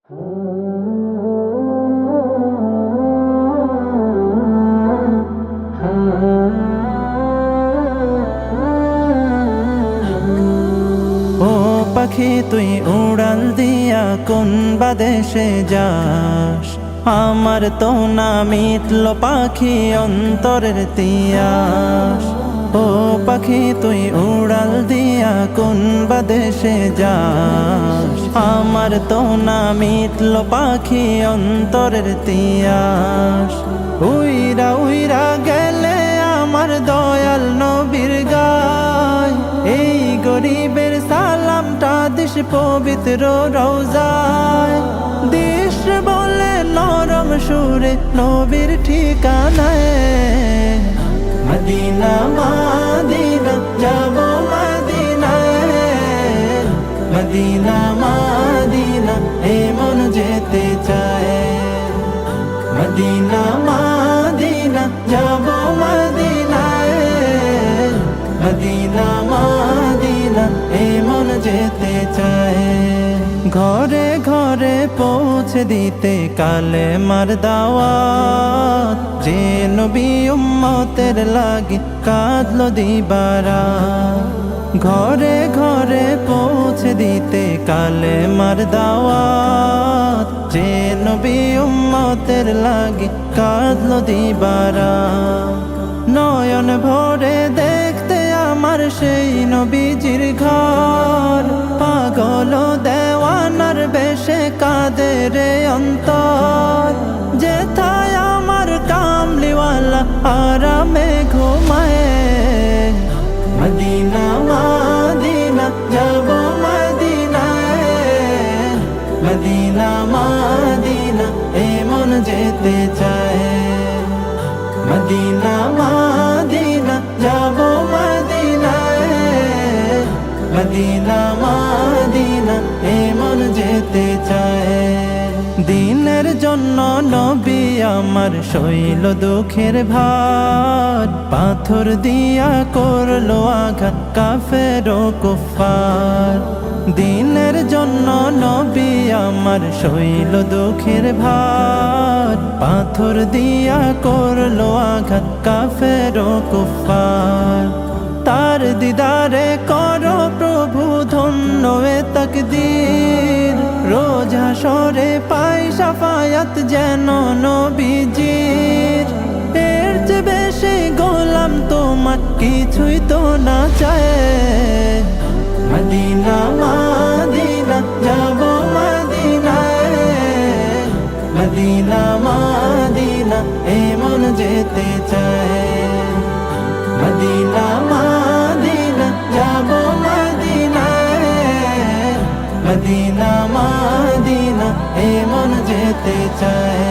ও পাখি তুই উড়াল দিয়া কোন বাদেশে যাস, আমার তো না মিটল পাখি অন্তরের তিয়াস। ও পাখি তুই উড়াল দিয়া কোন বাদেশে যাস, আমার তো না মিটল পাখি অন্তরের তিয়াস। উইরা উইরা গেলে আমার দয়াল নবীর গায়, এই গরিবের সালামটা দিস পবিত্র রওজায়। দিস বলে নরম সুরে নবীর ঠিকানায়, মদিনা মদিনা যাব মদিনায়, মদিনা মদিনা এমন যেতে চায়। মদিনা মদিনা যাব মদিনায়, মদিনা মদিনা এমন যেতে চায়। ঘরে ঘরে পৌঁছে দিতে কালে মার দাওয়াত, যে নবী উম্মতের লাগি কাঁদলো দিবারা। ঘরে ঘরে পৌঁছে দিতে কালে মার দাওয়াত, যে নবী উম্মতের লাগি কাঁদলো দিবারা। নয়ন ভরে দেখতে আমার সেই নবীজির ঘর, পাগল দেওয়ানার বেশে কাঁদে রে অন্তর। যেথায় আমার কামলিওয়ালা আরামে ঘুমায়, মদিনা মদিনা যাব মদিনায়, মদিনা মদিনা এমন যেতে চায়। মদিনা মদিনা যাব মদিনায়, মদিনা মদিনা এমন যেতে চায়। দিনের জন্য নবী আমার সইল দুঃখের ভার, পাথর দিয়া করলো আঘাত কাফের ও কুফার। দিনের জন্য নবী আমার সইল দুঃখের ভার, পাথর দিয়া করলো আঘাত কাফের ও কুফার। তার দিদারে করো প্রভু ধন্য এ তাকদীর, রোজ হাসরে পাই শাফায়াত যেন নবীজির। এর চেয়ে বেশি গোলাম তোমার কিছুই তো না চায়। মদিনা মদিনা যাব মদিনায়, মদিনা মদিনা এমন যেতে চায়। মদিনা মদিনা যাব মদিনায়, মদিনা মদিনা এমন যেতে চায়।